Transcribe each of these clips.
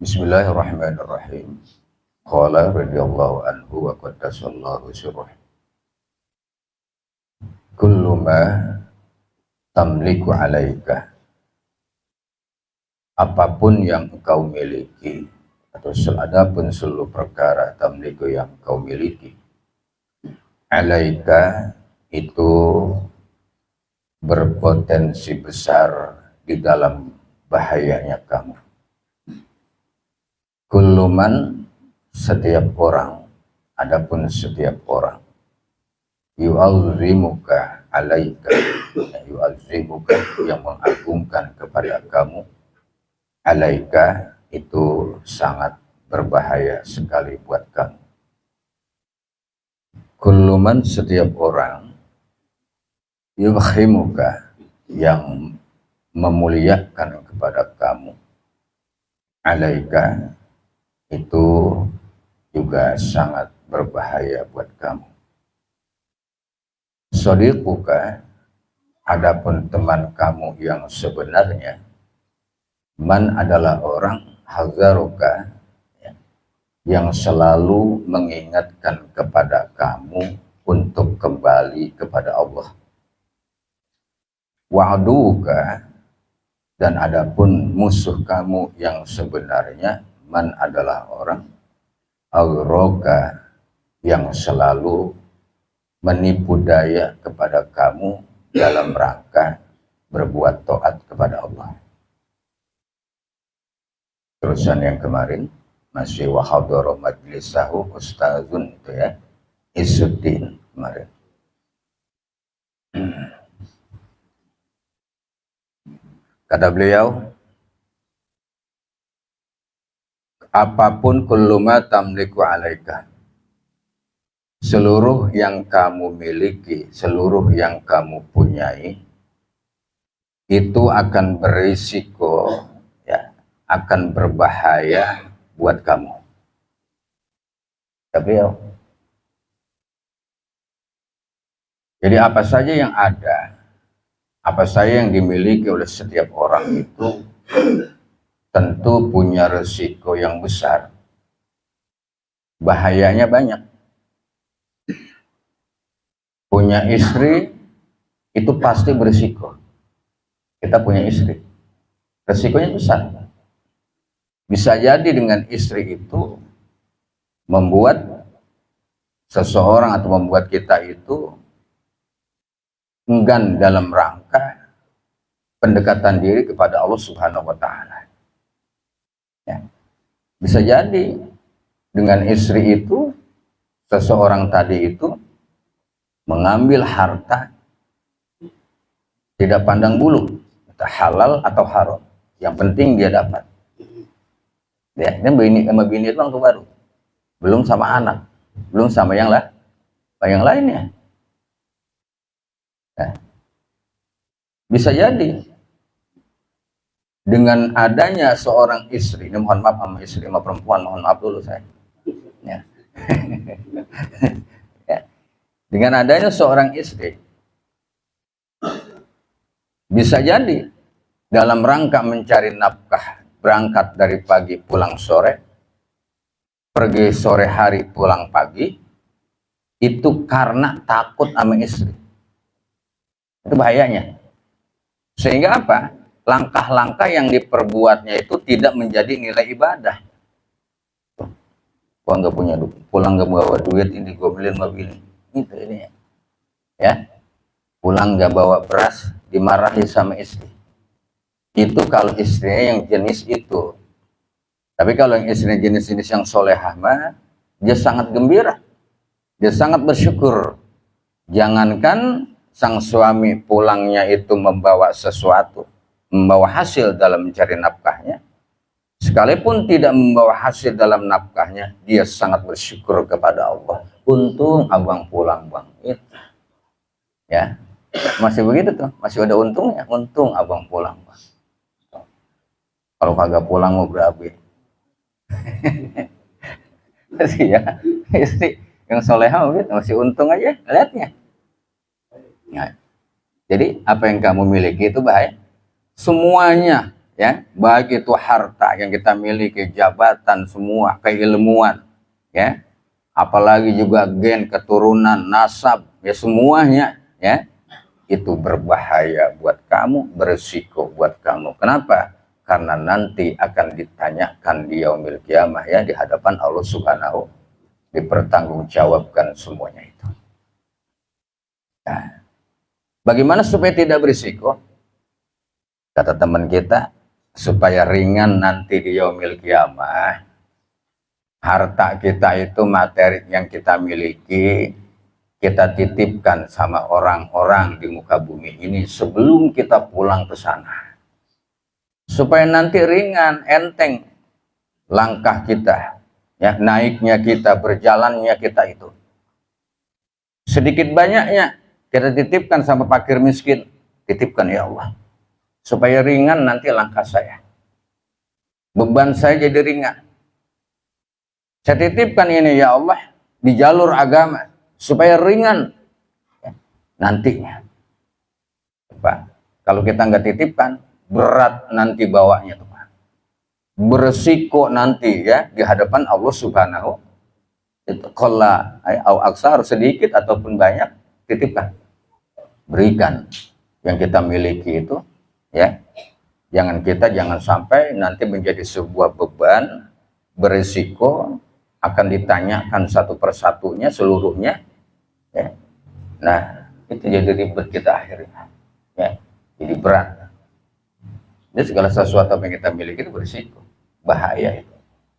Bismillahirrahmanirrahim. Qala radhiyallahu anhu wa qaddasallahu sirruh. Kullu ma tamliku alaika. Apapun yang engkau miliki atau adapun seluruh perkara tamliku yang engkau miliki. Alaika itu berpotensi besar di dalam bahayanya kamu. Kulluman setiap orang, adapun setiap orang, yu'azzimuka alaika, yu'azzimuka yang mengagungkan kepada kamu, alaika itu sangat berbahaya sekali buat kamu. Kulluman setiap orang, yubkhimuka yang memuliakan kepada kamu, alaika itu juga sangat berbahaya buat kamu. Shadiquka, adapun teman kamu yang sebenarnya, man adalah orang hazaruka, yang selalu mengingatkan kepada kamu untuk kembali kepada Allah. Wa'duka, dan adapun musuh kamu yang sebenarnya, man adalah orang aghroka, yang selalu menipu daya kepada kamu dalam rangka berbuat taat kepada Allah. Terusan yang kemarin masih wahadoro majlisahu ustazun, itu ya, Izzuddin kemarin. Kata beliau, apapun kulluma tamliku alaika, seluruh yang kamu miliki, seluruh yang kamu punyai, itu akan berisiko, ya, akan berbahaya buat kamu. Tapi ya, jadi apa saja yang ada, apa saja yang dimiliki oleh setiap orang itu tentu punya resiko yang besar. Bahayanya banyak. Punya istri itu pasti berisiko. Kita punya istri, resikonya besar. Bisa jadi dengan istri itu membuat seseorang atau membuat kita itu enggan dalam rangka pendekatan diri kepada Allah Subhanahu wa Ta'ala. Ya. Bisa jadi dengan istri itu, seseorang tadi itu mengambil harta tidak pandang bulu, entah halal atau haram, yang penting dia dapat. Ya, ini sama bini itu langsung baru, belum sama anak, belum sama yang lainnya. Ya. Bisa jadi dengan adanya seorang istri, ini mohon maaf sama istri sama perempuan, mohon maaf dulu saya. Ya. Ya. Dengan adanya seorang istri, bisa jadi dalam rangka mencari nafkah, berangkat dari pagi pulang sore, pergi sore hari pulang pagi, itu karena takut sama istri. Itu bahayanya. Sehingga apa? Langkah-langkah yang diperbuatnya itu tidak menjadi nilai ibadah. Gua nggak punya duit, pulang nggak bawa duit, ini gue beliin mobil itu ini ya. Pulang nggak bawa beras, dimarahi sama istri. Itu kalau istrinya yang jenis itu. Tapi kalau yang istrinya jenis-jenis yang solehah mah, dia sangat gembira, dia sangat bersyukur. Jangankan sang suami pulangnya itu membawa sesuatu, membawa hasil dalam mencari nafkahnya, sekalipun tidak membawa hasil dalam nafkahnya, dia sangat bersyukur kepada Allah. Untung abang pulang bang, itu ya, masih begitu tuh, masih ada untungnya. Untung abang pulang bang, kalau kagak pulang mau berabe. Masih ya, istri yang soleha gitu, masih untung aja lihatnya. Nah, jadi apa yang kamu miliki itu bahaya. Semuanya ya, baik itu harta yang kita miliki, jabatan, semua, keilmuan, ya, apalagi juga gen, keturunan, nasab, ya semuanya, ya, itu berbahaya buat kamu, berisiko buat kamu. Kenapa? Karena nanti akan ditanyakan di yaumil kiamah, ya, di hadapan Allah Subhanahu, dipertanggungjawabkan semuanya itu. Nah, bagaimana supaya tidak berisiko? Kata teman kita, supaya ringan nanti di yaumil kiamah, harta kita itu, materi yang kita miliki, kita titipkan sama orang-orang di muka bumi ini sebelum kita pulang ke sana. Supaya nanti ringan, enteng langkah kita, ya, naiknya kita, berjalannya kita itu. Sedikit banyaknya kita titipkan sama fakir miskin, titipkan ya Allah. Supaya ringan nanti langkah saya. Beban saya jadi ringan. Saya titipkan ini ya Allah di jalur agama supaya ringan, ya, nantinya. Pak, kalau kita nggak titipkan, berat nanti bawanya tuh, Pak. Beresiko nanti, ya, di hadapan Allah Subhanahu. Itu qalla au aksar, sedikit ataupun banyak, titipkan. Berikan yang kita miliki itu, ya. Jangan sampai nanti menjadi sebuah beban, berisiko, akan ditanyakan satu persatunya, seluruhnya, ya. Nah, itu jadi ribet kita akhirnya, ya, jadi berat. Jadi segala sesuatu yang kita miliki itu berisiko, bahaya itu.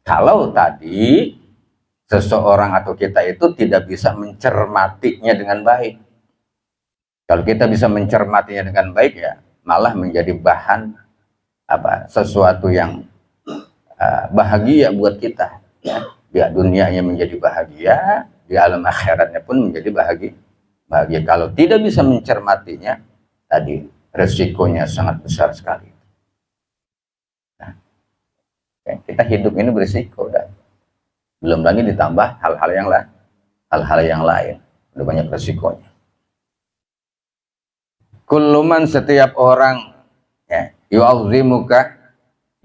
Kalau tadi seseorang atau kita itu tidak bisa mencermatinya dengan baik. Kalau kita bisa mencermatinya dengan baik, ya, malah menjadi bahan sesuatu yang bahagia buat kita, ya. Di dunianya menjadi bahagia, di alam akhiratnya pun menjadi bahagia. Kalau tidak bisa mencermatinya, tadi resikonya sangat besar sekali. Nah, ya, kita hidup ini berisiko, dan belum lagi ditambah hal-hal yang lain, udah banyak resikonya. Kulluman, setiap orang, ya, yu'azzimuka,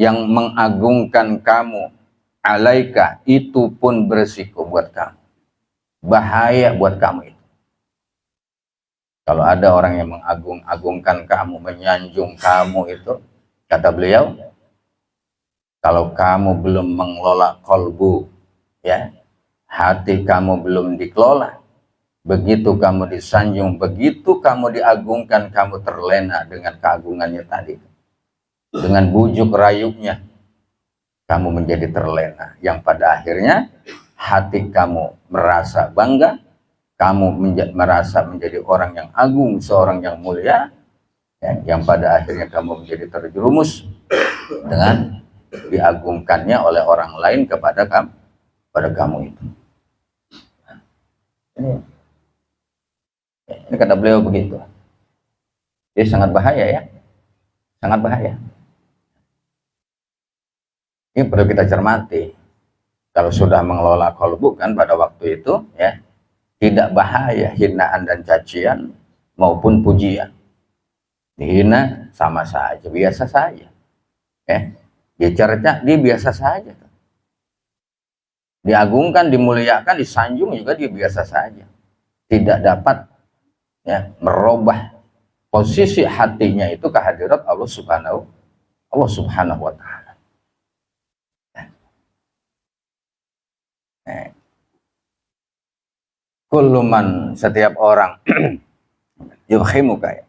yang mengagungkan kamu, alaika, itu pun berisiko buat kamu, bahaya buat kamu itu. Kalau ada orang yang mengagung-agungkan kamu, menyanjung kamu itu, kata beliau, kalau kamu belum mengelola kolbu, ya, hati kamu belum dikelola, begitu kamu disanjung, begitu kamu diagungkan, kamu terlena dengan keagungannya tadi, dengan bujuk rayunya, kamu menjadi terlena, yang pada akhirnya hati kamu merasa bangga, kamu merasa menjadi orang yang agung, seorang yang mulia, ya, yang pada akhirnya kamu menjadi terjerumus dengan diagungkannya oleh orang lain kepada kamu itu. Ini kata beliau begitu. Jadi sangat bahaya, ya, sangat bahaya. Ini perlu kita cermati. Kalau sudah mengelola kolbu, kan pada waktu itu, ya, tidak bahaya hinaan dan cacian maupun pujian. Dihina sama saja, biasa saja, ya. Dicerca, dia biasa saja. Diagungkan, dimuliakan, disanjung juga dia biasa saja. Tidak dapat, ya, merubah posisi hatinya itu kehadirat Allah Subhanahu wa Ta'ala. Kulluman, setiap orang, yuhimuka,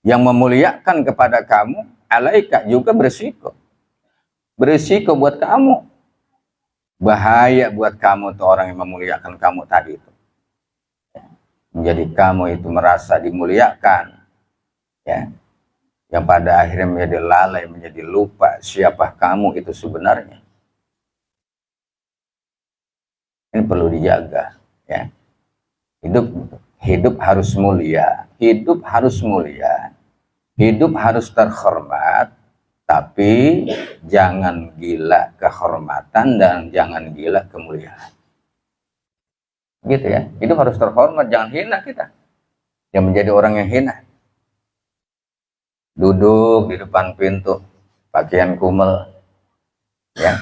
yang memuliakan kepada kamu, alaika, juga berisiko buat kamu, bahaya buat kamu tuh orang yang memuliakan kamu tadi itu, menjadi kamu itu merasa dimuliakan, ya, yang pada akhirnya menjadi lalai, menjadi lupa siapa kamu itu sebenarnya. Ini perlu dijaga, ya. Hidup harus mulia, hidup harus terhormat, tapi jangan gila kehormatan dan jangan gila kemuliaan. Gitu, ya. Hidup harus terhormat, jangan hina kita. Yang menjadi orang yang hina. Duduk di depan pintu, pakaian kumel, ya,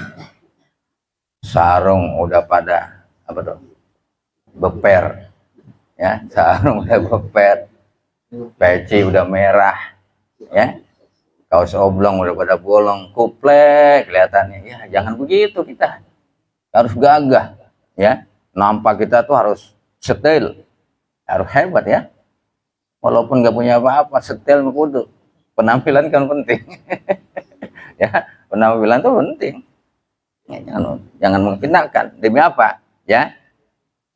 sarung udah pada apa tuh, beper, ya, sarung udah beper, peci udah merah, ya, kaos oblong udah pada bolong, kuplek kelihatannya. Ya, jangan begitu kita. Harus gagah, ya. Nampak kita tuh harus setel, harus hebat, ya. Walaupun nggak punya apa-apa, setel kudu. Penampilan kan penting. Ya, penampilan tuh penting. Ya, jangan menggunakan. Demi apa? Ya,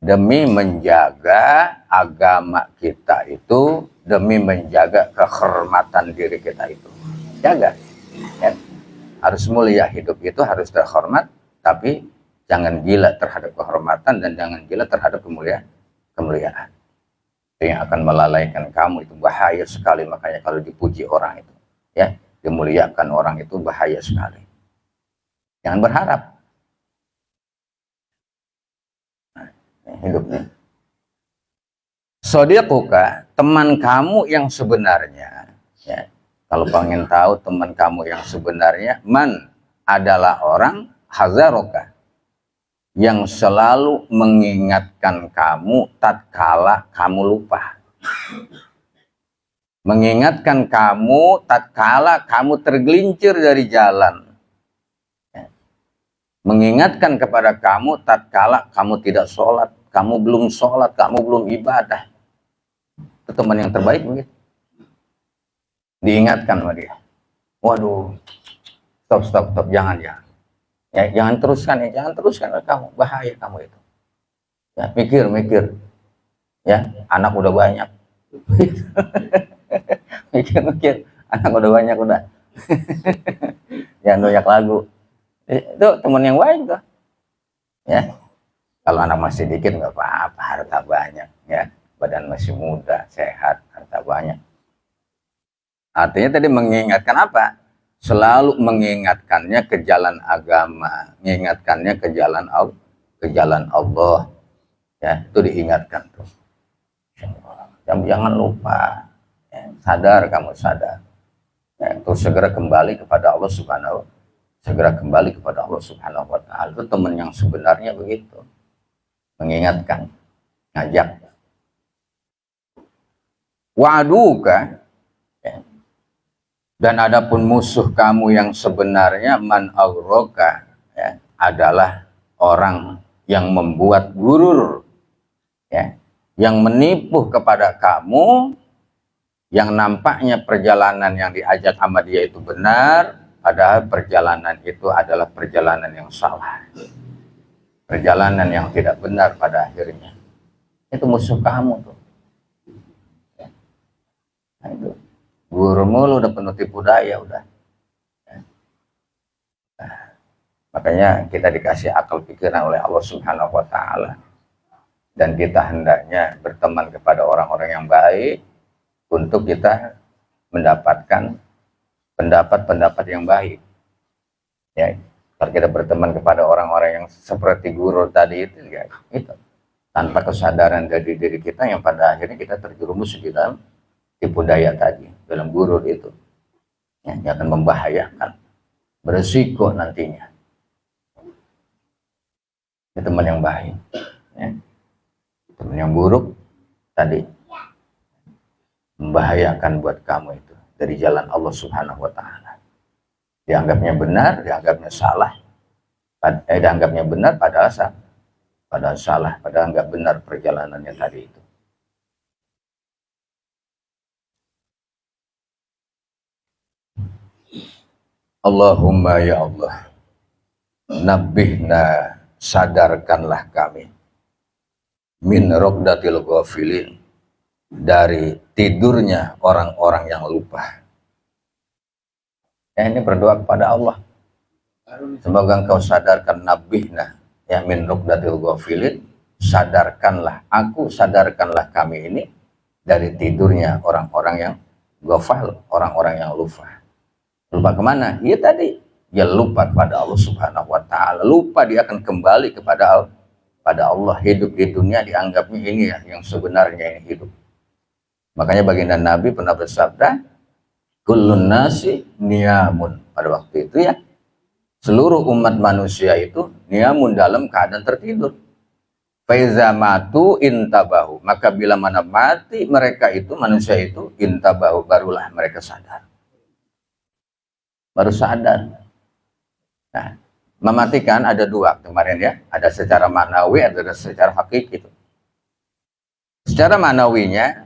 demi menjaga agama kita itu, demi menjaga kehormatan diri kita itu. Jaga. Ya. Harus mulia, hidup itu harus terhormat, tapi jangan gila terhadap kehormatan dan jangan gila terhadap kemuliaan. Itu yang akan melalaikan kamu, itu bahaya sekali. Makanya kalau dipuji orang itu, ya, dimuliakan orang itu bahaya sekali. Jangan berharap. Nah, hidupnya. Sodiquka, teman kamu yang sebenarnya, ya. Kalau pengen tahu teman kamu yang sebenarnya, man adalah orang hazaroka, yang selalu mengingatkan kamu tatkala kamu lupa. Mengingatkan kamu tatkala kamu tergelincir dari jalan. Mengingatkan kepada kamu tatkala kamu tidak sholat, kamu belum sholat, kamu belum ibadah. Itu teman yang terbaik begitu. Diingatkan sama dia. Waduh, stop, jangan ya. Ya, jangan teruskan kamu, bahaya kamu itu. Ya, mikir. Ya, anak udah banyak. mikir, anak udah banyak udah. Jangan banyak lagu. Itu teman yang baik tuh. Ya, kalau anak masih dikit nggak apa-apa, harta banyak, ya, badan masih muda, sehat, harta banyak. Artinya tadi mengingatkan apa? Selalu mengingatkannya ke jalan agama, mengingatkannya ke jalan Allah. Ya, itu diingatkan tuh. Jangan lupa, ya, sadar, kamu sadar. Ya, itu segera kembali kepada Allah Subhanahu. Segera kembali kepada Allah Subhanahu wa Ta'ala. Itu teman yang sebenarnya begitu. Mengingatkan, ngajak. Waduka, ya. Dan adapun musuh kamu yang sebenarnya man aghroka, ya, adalah orang yang membuat gurur, ya, yang menipu kepada kamu, yang nampaknya perjalanan yang diajak sama dia itu benar, padahal perjalanan itu adalah perjalanan yang salah, perjalanan yang tidak benar pada akhirnya. Itu musuh kamu tuh. Ya. Nah, itu gurumu lu udah penuh tipu daya udah. Ya. Nah, makanya kita dikasih akal pikiran oleh Allah Subhanahu wa Ta'ala, dan kita hendaknya berteman kepada orang-orang yang baik untuk kita mendapatkan pendapat-pendapat yang baik. Ya, kalau kita berteman kepada orang-orang yang seperti guru tadi itu, ya, itu tanpa kesadaran dari diri kita yang pada akhirnya kita terjerumus di dalam tipu daya tadi, dalam gurur itu, ya, yang akan membahayakan, beresiko nantinya. Ini teman yang baik, ya. Teman yang buruk tadi membahayakan buat kamu itu dari jalan Allah Subhanahu wa Ta'ala. Dianggapnya benar, dianggapnya salah. Dianggapnya benar padahal salah, padahal enggak benar perjalanannya tadi itu. Allahumma ya Allah, nabbihna, sadarkanlah kami, min raqdatil ghafilin, dari tidurnya orang-orang yang lupa. Ya, ini berdoa kepada Allah. Semoga engkau sadarkan nabbihna, ya, min raqdatil ghafilin, sadarkanlah aku, sadarkanlah kami ini dari tidurnya orang-orang yang ghafal, orang-orang yang lupa. Lupa kemana? Ya tadi, dia lupa kepada Allah Subhanahu wa Ta'ala. Lupa dia akan kembali kepada Allah. Hidup di dunia dianggapnya ini ya, yang sebenarnya ini hidup. Makanya baginda Nabi pernah bersabda, kullun nasi niyamun pada waktu itu ya, seluruh umat manusia itu niamun dalam keadaan tertidur. Faiza matu intabahu, maka bila mana mati mereka itu, manusia itu, intabahu, barulah mereka sadar. Baru sadar. Nah, mematikan ada dua kemarin ya, ada secara maknawi, ada secara hakiki. Secara maknawinya,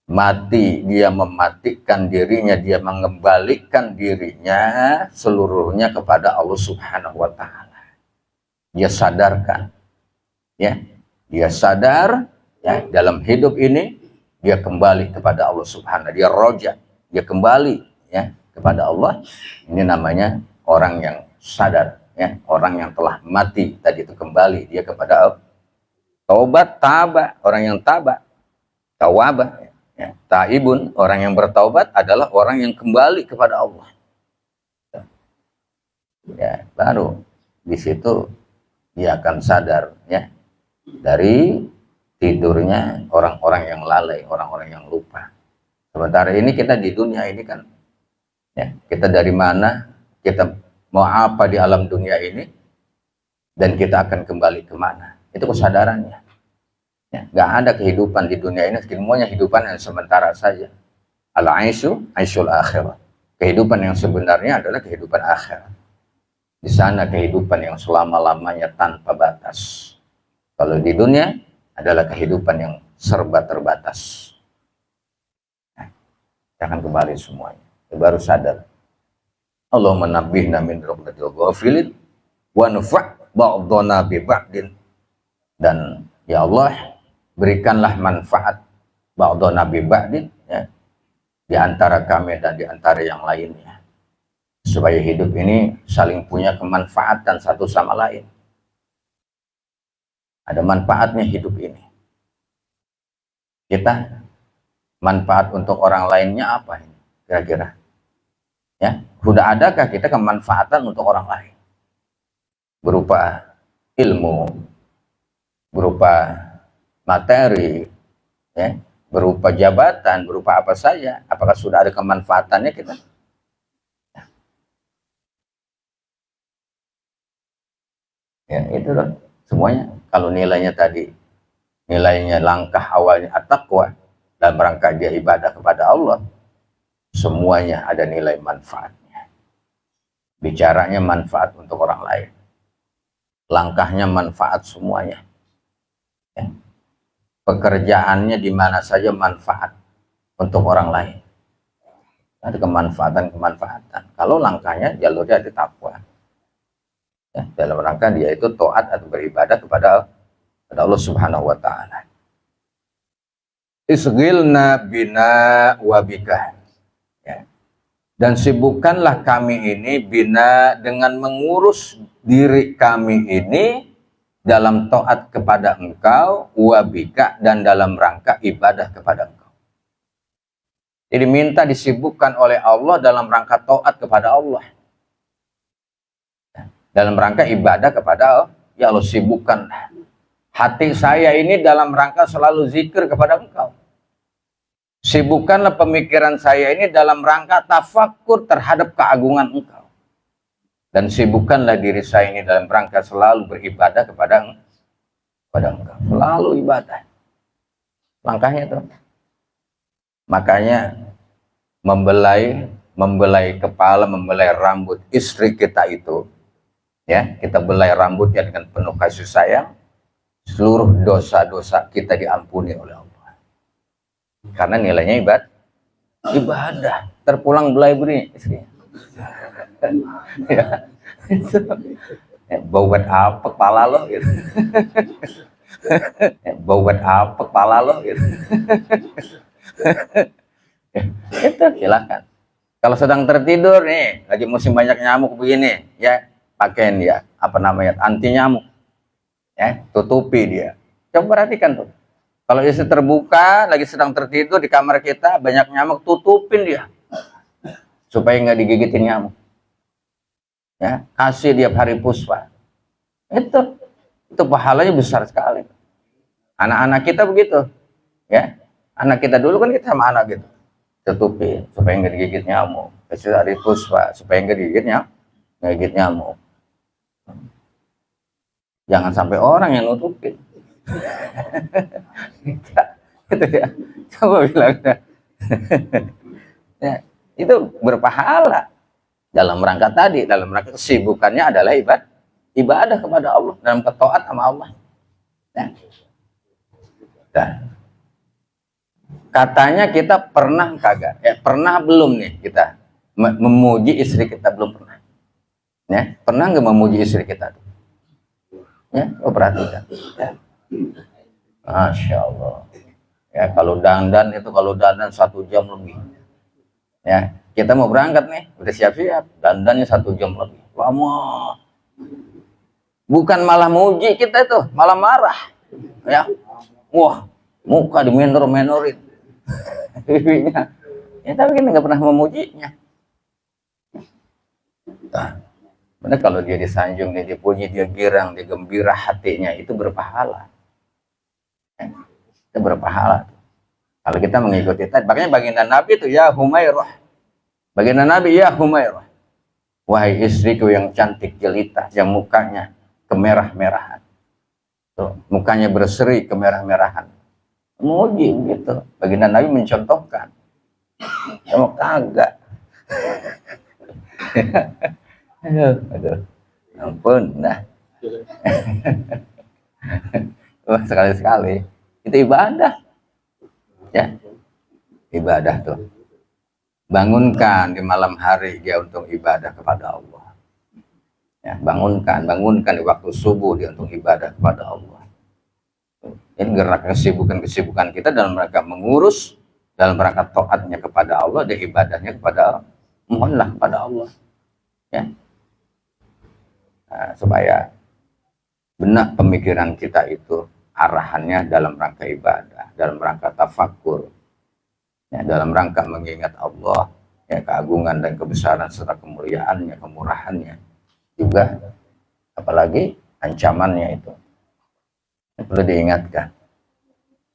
mati, dia mematikan dirinya, dia mengembalikan dirinya seluruhnya kepada Allah Subhanahu wa Ta'ala. Dia sadarkan, ya, dia sadar, ya, dalam hidup ini dia kembali kepada Allah Subhanahu, dia roja, dia kembali, ya, kepada Allah. Ini namanya orang yang sadar, ya, orang yang telah mati tadi itu kembali dia kepada Allah. Taubat, taba, orang yang taba, tawabah, ya. Taibun, orang yang bertaubat adalah orang yang kembali kepada Allah. Ya, baru di situ dia akan sadar, ya, dari tidurnya orang-orang yang lalai, orang-orang yang lupa. Sementara ini kita di dunia ini kan, ya, kita dari mana, kita mau apa di alam dunia ini, dan kita akan kembali kemana. Itu kesadarannya. Ya, nggak ada kehidupan di dunia ini, semuanya kehidupan yang sementara saja. Al-aisyu, aisyul akhirah. Kehidupan yang sebenarnya adalah kehidupan akhirat. Di sana kehidupan yang selama-lamanya tanpa batas. Kalau di dunia adalah kehidupan yang serba terbatas. Nah, kita akan kembali semuanya. Kita baru sadar. Allahumma nabbihna min raqdatil ghafilin wa nufa' ba'dana bi ba'din. Dan ya Allah, berikanlah manfaat ba'dana bi ba'din, ya, di antara kami dan di antara yang lainnya, supaya hidup ini saling punya kemanfaatan satu sama lain. Ada manfaatnya hidup ini. Kita manfaat untuk orang lainnya apa ini kira-kira? Ya, sudah adakah kita kemanfaatan untuk orang lain? Berupa ilmu, berupa materi, ya, berupa jabatan, berupa apa saja. Apakah sudah ada kemanfaatannya kita? Ya, itu loh. Semuanya kalau nilainya tadi, nilainya langkah awalnya at-taqwa, dalam rangka dia ibadah kepada Allah, semuanya ada nilai manfaatnya. Bicaranya manfaat untuk orang lain, langkahnya manfaat semuanya, ya. Pekerjaannya di mana saja manfaat untuk orang lain. Ada kemanfaatan. Kalau langkahnya jalurnya ada takwa, ya, dalam rangka dia itu taat atau beribadah kepada Allah Subhanahu wa Ta'ala. Isghilna bina wabika, ya. Dan sibukkanlah kami ini bina, dengan mengurus diri kami ini dalam taat kepada Engkau, wabika, dan dalam rangka ibadah kepada Engkau. Jadi minta disibukkan oleh Allah dalam rangka taat kepada Allah, dalam rangka ibadah kepada Allah. Ya Allah, sibukkan hati saya ini dalam rangka selalu zikir kepada Engkau. Sibukkanlah pemikiran saya ini dalam rangka tafakur terhadap keagungan Engkau. Dan sibukkanlah diri saya ini dalam rangka selalu beribadah kepada Engkau. Selalu ibadah. Langkahnya itu. Makanya membelai kepala, membelai rambut istri kita itu, ya, kita belai rambutnya dengan penuh kasih sayang, seluruh dosa-dosa kita diampuni oleh Allah. Karena nilainya ibadah. Terpulang belai beri istrinya. Ya, bau buat apa kepala lo gitu. Bau buat apa kepala lo gitu. Itu silakan. Kalau sedang tertidur nih, lagi musim banyak nyamuk begini, ya, pakaiin dia apa namanya, anti nyamuk, ya, tutupi dia. Coba perhatikan tuh, kalau istri terbuka lagi sedang tertidur di kamar kita banyak nyamuk, tutupin dia supaya nggak digigitin nyamuk, ya. Kasih dia hari puspa, itu pahalanya besar sekali. Anak-anak kita begitu, ya, anak kita dulu kan kita sama anak gitu, tutupi supaya nggak digigit nyamuk. kasih tali puspa supaya nggak gigit nyamuk. Jangan sampai orang yang nutupin. Gitu ya. Coba bilang. Ya, itu berpahala dalam rangka tadi, dalam rangka kesibukannya adalah ibadah kepada Allah, dalam ketaat sama Allah. Ya. Dan katanya kita pernah kagak? Ya, pernah belum nih kita memuji istri kita? Belum pernah. Ya, pernah nggak memuji istri kita? Ya, perhatikan. Ya. Masya Allah. Ya, kalau dandan 1 jam lebih. Ya, kita mau berangkat nih, udah siap-siap, dandannya 1 jam lebih. Lama. Bukan malah muji kita itu, malah marah. Ya, wah, muka dimenor-menorin. Ya, tapi kita nggak pernah memujinya. Nah, benar kalau dia disanjung, dia dipuji, dia girang, dia gembira hatinya, itu berpahala. Itu berpahala. Kalau kita mengikuti tadi, makanya baginda Nabi itu ya Humairah. Baginda Nabi ya Humairah. Wahai istriku yang cantik jelita, yang mukanya kemerah-merahan. Tuh, mukanya berseri kemerah-merahan. Muji gitu. Baginda Nabi mencontohkan. Kamu kagak. Aduh. Ampun, nah. Sekali-sekali itu ibadah. Ya. Ibadah tuh. Bangunkan di malam hari dia untuk ibadah kepada Allah. Ya, bangunkan di waktu subuh dia untuk ibadah kepada Allah. Ini gerak kesibukan kita dalam rangka mengurus, dalam rangka taatnya kepada Allah, dan ibadahnya kepada Allah. Mohonlah kepada Allah. Ya. Nah, supaya benak pemikiran kita itu arahannya dalam rangka ibadah, dalam rangka tafakur, ya, dalam rangka mengingat Allah, ya, keagungan dan kebesaran serta kemuliaannya, kemurahannya, juga apalagi ancamannya itu. Ini perlu diingatkan.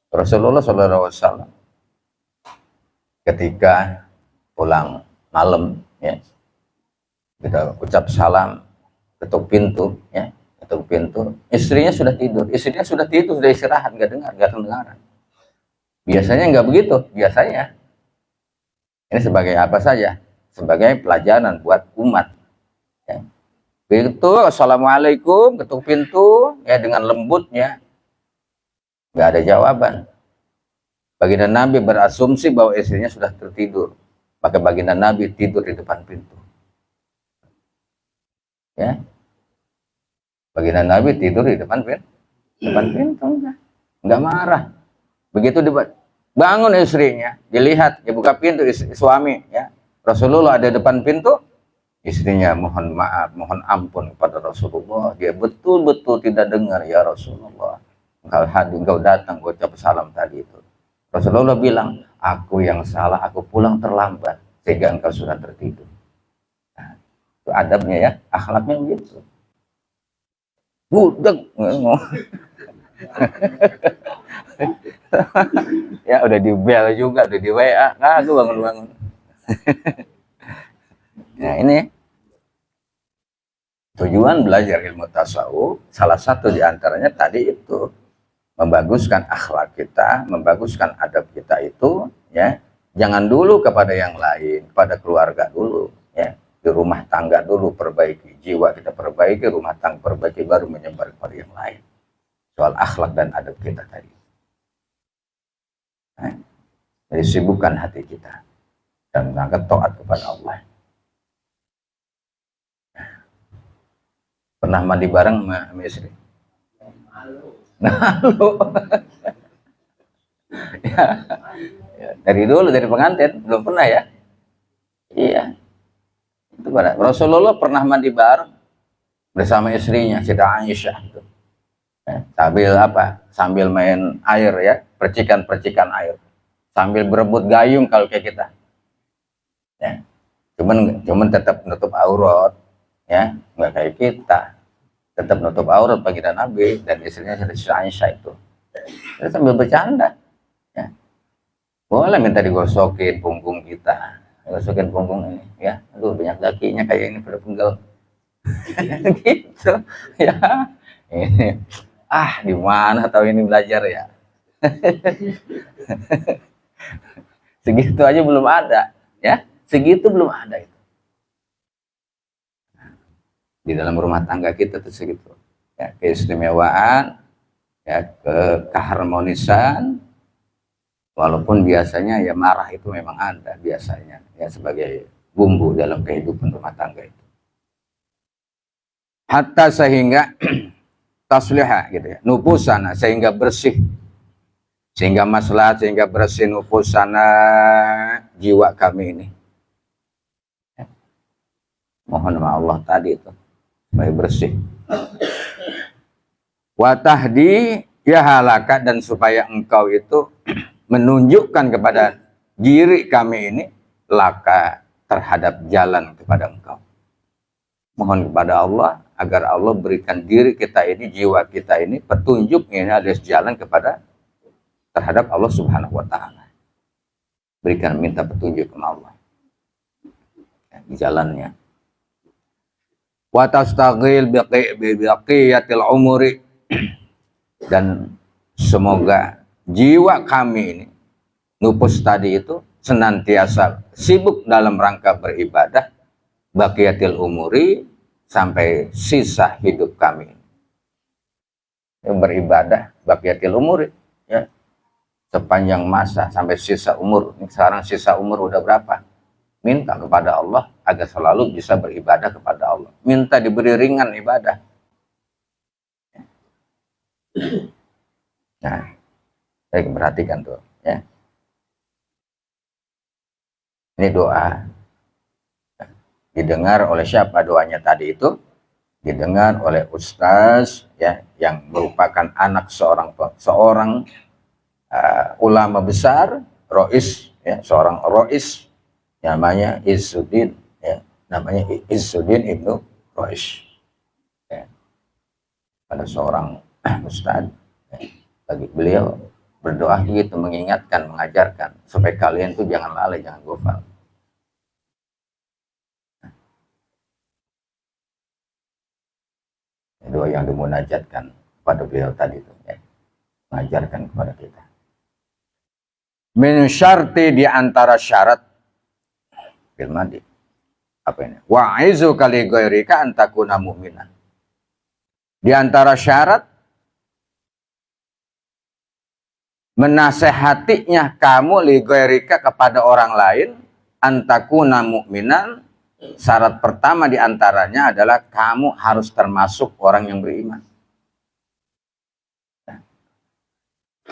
Rasulullah SAW ketika pulang malam, ya, kita ucap salam, ketuk pintu, ya, ketuk pintu, istrinya sudah tidur, sudah istirahat, nggak kedengaran. Biasanya nggak begitu, biasanya ini sebagai apa saja, sebagai pelajaran buat umat. Ya. Begitu, assalamualaikum, ketuk pintu, ya, dengan lembutnya, nggak ada jawaban. Baginda Nabi berasumsi bahwa istrinya sudah tertidur, maka baginda Nabi tidur di depan pintu. Ya, baginda Nabi tidur di depan pintu, nggak marah. Begitu bangun istrinya, dilihat, dibuka pintu suami, ya, Rasulullah ada depan pintu, istrinya mohon maaf, mohon ampun kepada Rasulullah, dia betul-betul tidak dengar, ya Rasulullah, engkau datang, kau ucap salam tadi itu. Rasulullah bilang, aku yang salah, aku pulang terlambat sehingga engkau sudah tertidur. Nah, itu adabnya, ya, akhlaknya begitu. Budek. Ya, udah di bel juga, udah di WA, aku bangun. Nah, ini tujuan belajar ilmu tasawuf, salah satu diantaranya tadi itu membaguskan akhlak kita, membaguskan adab kita itu, ya, jangan dulu kepada yang lain, kepada keluarga dulu, ya, di rumah tangga dulu perbaiki, jiwa kita perbaiki, rumah tangga perbaiki, baru menyebar kepada yang lain. Soal akhlak dan adab kita tadi. Nah, jadi sibukkan hati kita dan mengangkat taat kepada Allah. Pernah mandi bareng sama istri? Malu. Ya, dari dulu, dari pengantin belum pernah, ya. Iya. Itu pada Rasulullah pernah mandi bareng bersama istrinya Siti Aisyah. Ya, sambil main air, ya, percikan air, sambil berebut gayung kalau kayak kita, ya, cuman tetap nutup aurat, ya, nggak kayak kita, tetap nutup aurat baginda Nabi dan istrinya Siti Aisyah itu. Sambil bercanda, ya, boleh minta digosokin punggung kita, masukin punggung ini, ya, aduh banyak dakinya kayak ini pada penggal, gitu, ya, ini, di mana tahu ini belajar ya, segitu aja belum ada, ya, segitu belum ada itu di dalam rumah tangga kita tuh segitu, ya, keistimewaan, ya, keharmonisan, walaupun biasanya ya marah itu memang ada biasanya, ya, sebagai bumbu dalam kehidupan rumah tangga itu. Hatta sehingga tasliha gitu ya, nufusana, sehingga bersih, sehingga maslahat, sehingga bersih nufusana, jiwa kami ini. Mohon sama Allah tadi itu supaya bersih. Wa tahdi ya halaka, dan supaya engkau itu menunjukkan kepada diri kami ini laka, terhadap jalan kepada engkau. Mohon kepada Allah agar Allah berikan diri kita ini, jiwa kita ini petunjuk ini alias jalan kepada terhadap Allah Subhanahu wa taala. Berikan, minta petunjuk kepada Allah, ya, di jalannya. Wa tastaghil biqiyatil umuri, dan semoga jiwa kami ini, nufus tadi itu, senantiasa sibuk dalam rangka beribadah, baqiyatil umuri, sampai sisa hidup kami. Beribadah baqiyatil umuri, ya, sepanjang masa sampai sisa umur. Sekarang sisa umur udah berapa? Minta kepada Allah agar selalu bisa beribadah kepada Allah. Minta diberi ringan ibadah. Nah, saya perhatikan tuh, ya. Ini doa. Didengar oleh siapa doanya tadi itu? Didengar oleh ustaz, ya, yang merupakan anak seorang ulama besar, rois, ya, seorang rois, namanya Izzuddin, ya, namanya Izzuddin Ibnu Rois, ya. Pada seorang ustaz, ya, bagi beliau berdoa begitu, mengingatkan, mengajarkan supaya kalian tuh jangan lalai, jangan gofal. Doa yang dimunajatkan pada beliau tadi itu, ya, mengajarkan kepada kita. Min syarti, di antara syarat fil madi, apa ini? Wa'izu kali ghairika antakuna mu'minan. Di antara syarat menasehatinya kamu li ghairika, kepada orang lain, antakuna mu'minan, syarat pertama di antaranya adalah kamu harus termasuk orang yang beriman.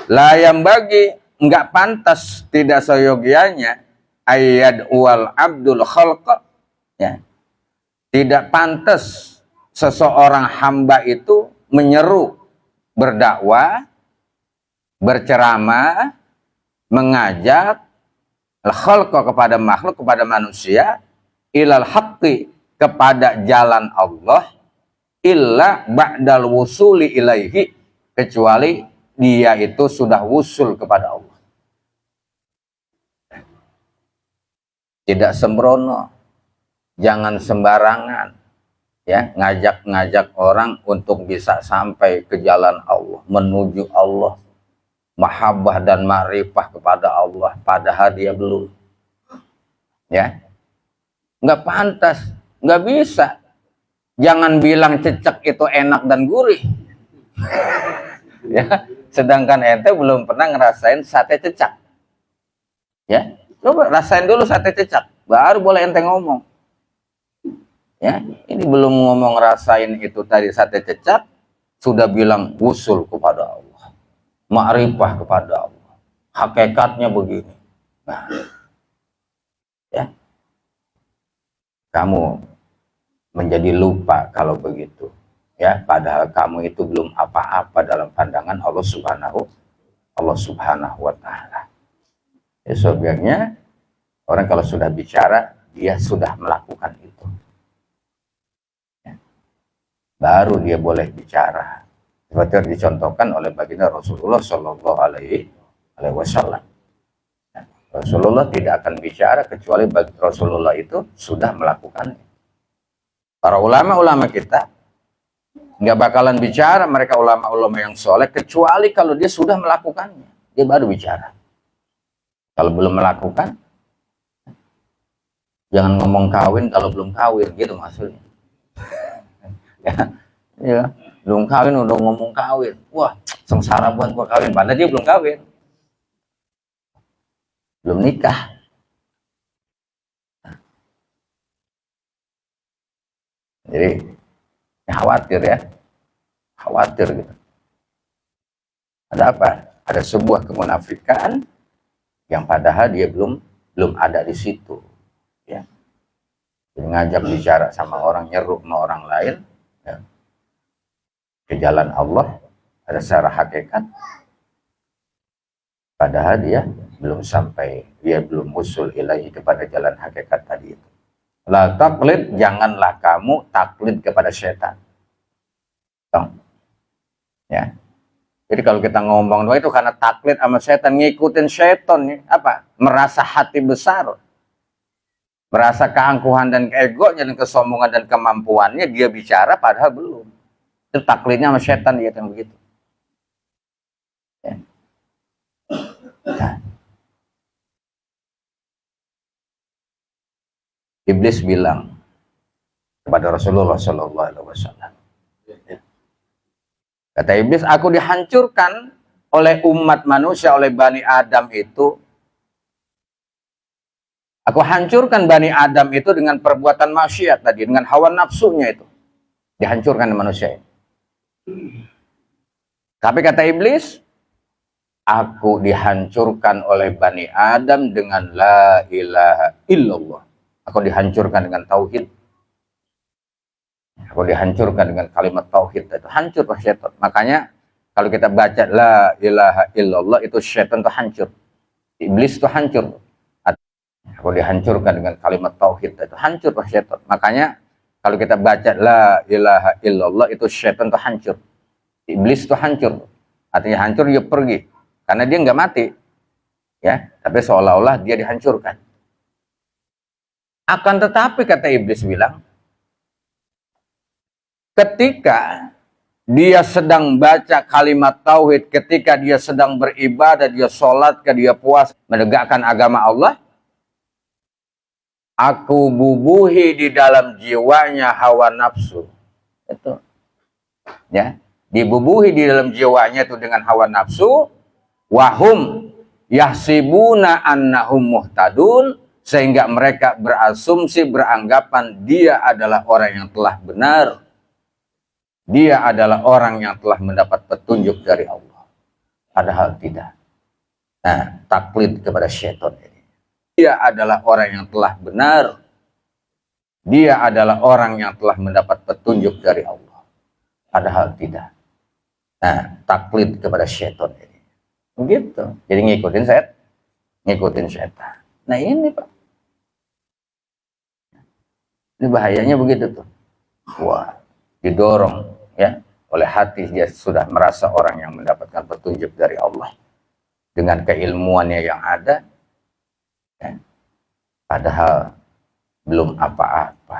La yang bagi, enggak pantas, tidak seyogianya, ayat wal abdul khalqa, ya, tidak pantas seseorang hamba itu menyeru, berdakwah, berceramah, mengajak al-khalqa, kepada makhluk, kepada manusia, ilal haqqi, kepada jalan Allah, illa ba'dal wusuli ilaihi, kecuali dia itu sudah wusul kepada Allah. Tidak sembrono, jangan sembarangan, ya, ngajak-ngajak orang untuk bisa sampai ke jalan Allah, menuju Allah, mahabbah dan ma'rifah kepada Allah, padahal dia belum, ya, nggak pantas, nggak bisa. Jangan bilang cecek itu enak dan gurih, ya, sedangkan ente belum pernah ngerasain sate cecak, ya. Coba rasain dulu sate cecak, baru boleh ente ngomong. Ya, ini belum ngomong rasain itu tadi sate cecak, sudah bilang wusul kepada Allah, ma'rifah kepada Allah, hakikatnya begini. Nah, ya, kamu menjadi lupa kalau begitu, ya, padahal kamu itu belum apa-apa dalam pandangan Allah Subhanahu wa taala. Ya, sebenarnya orang kalau sudah bicara, dia sudah melakukan itu, ya, baru dia boleh bicara, seperti yang dicontohkan oleh baginda Rasulullah Shallallahu Alaihi Wasallam. Rasulullah tidak akan bicara kecuali bagi Rasulullah itu sudah melakukannya. Para ulama-ulama kita nggak bakalan bicara, mereka ulama-ulama yang soleh, kecuali kalau dia sudah melakukannya, dia baru bicara. Kalau belum melakukan, jangan ngomong kawin kalau belum kawin, gitu maksudnya. Ya, belum kawin udah ngomong kawin, wah sengsara buat gua kawin, padahal dia belum kawin, belum nikah. Jadi khawatir ya, khawatir gitu. Ada apa? Ada sebuah kemunafikan yang padahal dia belum ada di situ, ya. Jadi ngajak bicara sama orang, nyeruk sama orang lain, ya, ke jalan Allah, ada secara hakikat, padahal dia belum sampai, dia belum usul ilahi kepada jalan hakikat tadi itu. La taklid, janganlah kamu taklid kepada setan. Ya. Jadi kalau kita ngomong itu karena taklid sama setan, ngikutin setan, apa? Merasa hati besar, merasa keangkuhan dan keegonya dan kesombongan dan kemampuannya, dia bicara padahal belum. Itu taklidnya sama setan, dia yang begitu. Ya. Nah. Iblis bilang kepada Rasulullah Shallallahu Alaihi Wasallam, kata Iblis, aku dihancurkan oleh umat manusia, oleh Bani Adam itu. Aku hancurkan Bani Adam itu dengan perbuatan maksiat tadi, dengan hawa nafsunya itu. Dihancurkan manusia ini. Tapi kata Iblis, aku dihancurkan oleh Bani Adam dengan la ilaha illallah. Aku dihancurkan dengan tauhid. Aku dihancurkan dengan kalimat tauhid. Itu hancur pak syaitan. Makanya kalau kita baca la ilaha illallah, itu syaitan itu hancur. Iblis itu hancur. Aku dihancurkan dengan kalimat tauhid. Itu hancur pak syaitan. Makanya kalau kita baca la ilaha illallah, itu syaitan itu hancur. Iblis itu hancur. Artinya hancur, dia pergi. Karena dia nggak mati. Ya, tapi seolah-olah dia dihancurkan. Akan tetapi kata Iblis bilang, ketika dia sedang baca kalimat tauhid, ketika dia sedang beribadah, dia sholat, dia puasa, menegakkan agama Allah, aku bubuhi di dalam jiwanya hawa nafsu. Itu, ya, dibubuhi di dalam jiwanya itu dengan hawa nafsu, wahum yahsibuna annahum muhtadun, sehingga mereka berasumsi, beranggapan dia adalah orang yang telah benar. Dia adalah orang yang telah mendapat petunjuk dari Allah. Padahal tidak. Nah, taklid kepada syaitan ini. Dia adalah orang yang telah benar. Dia adalah orang yang telah mendapat petunjuk dari Allah. Padahal tidak. Nah, taklid kepada syaitan ini. Begitu. Jadi ngikutin setan. Ngikutin syaitan. Nah ini Pak. Ini bahayanya begitu tuh. Wah, didorong ya oleh hati, dia sudah merasa orang yang mendapatkan petunjuk dari Allah dengan keilmuannya yang ada, ya, padahal belum apa-apa,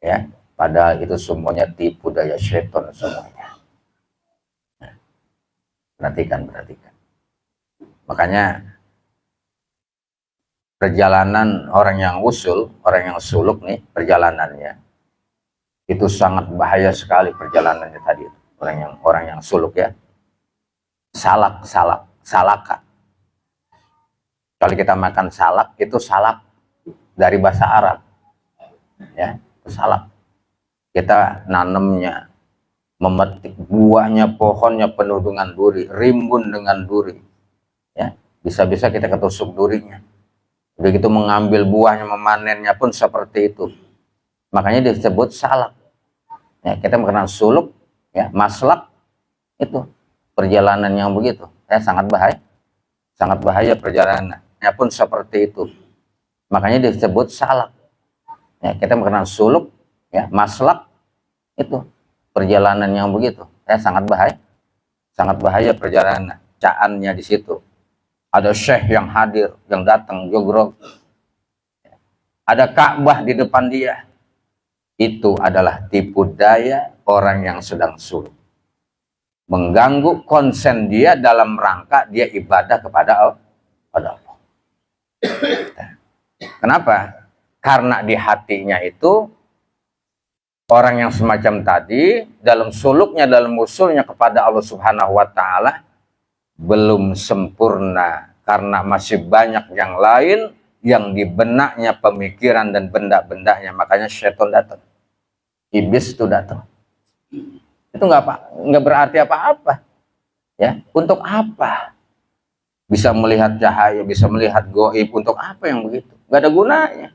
ya, padahal itu semuanya tipu daya syaitan semuanya. Nah, perhatikan. Makanya perjalanan orang yang usul, orang yang suluk nih, perjalanannya itu sangat bahaya sekali perjalanannya tadi. Orang yang suluk ya, salaka. Kalau kita makan salak, itu salak dari bahasa Arab, ya, salak. Kita nanamnya, memetik buahnya, pohonnya penuh dengan duri, rimbun dengan duri, ya, bisa-bisa kita ketusuk durinya. Begitu mengambil buahnya, memanennya pun seperti itu. Makanya disebut salak. Ya, kita mengenal suluk, ya, maslak, itu perjalanan yang begitu. Ya, sangat bahaya perjalanannya pun seperti itu. Makanya disebut salak. Ya, kita mengenal suluk, ya, maslak, itu perjalanan yang begitu. Ya, sangat bahaya perjalanan. Caannya di situ. ada syekh yang hadir, yang datang jogrok, ada Ka'bah di depan dia. Itu adalah tipu daya orang yang sedang suluk, mengganggu konsen dia dalam rangka dia ibadah kepada Allah. Kenapa? Karena di hatinya itu orang yang semacam tadi dalam suluknya, dalam usulnya kepada Allah Subhanahu wa taala belum sempurna, karena masih banyak yang lain yang di benaknya, pemikiran dan benda-bendanya. Makanya syaitan datang, iblis itu datang. Itu nggak berarti apa-apa, ya. Untuk apa? Bisa melihat cahaya, bisa melihat goib, untuk apa yang begitu? Nggak ada gunanya,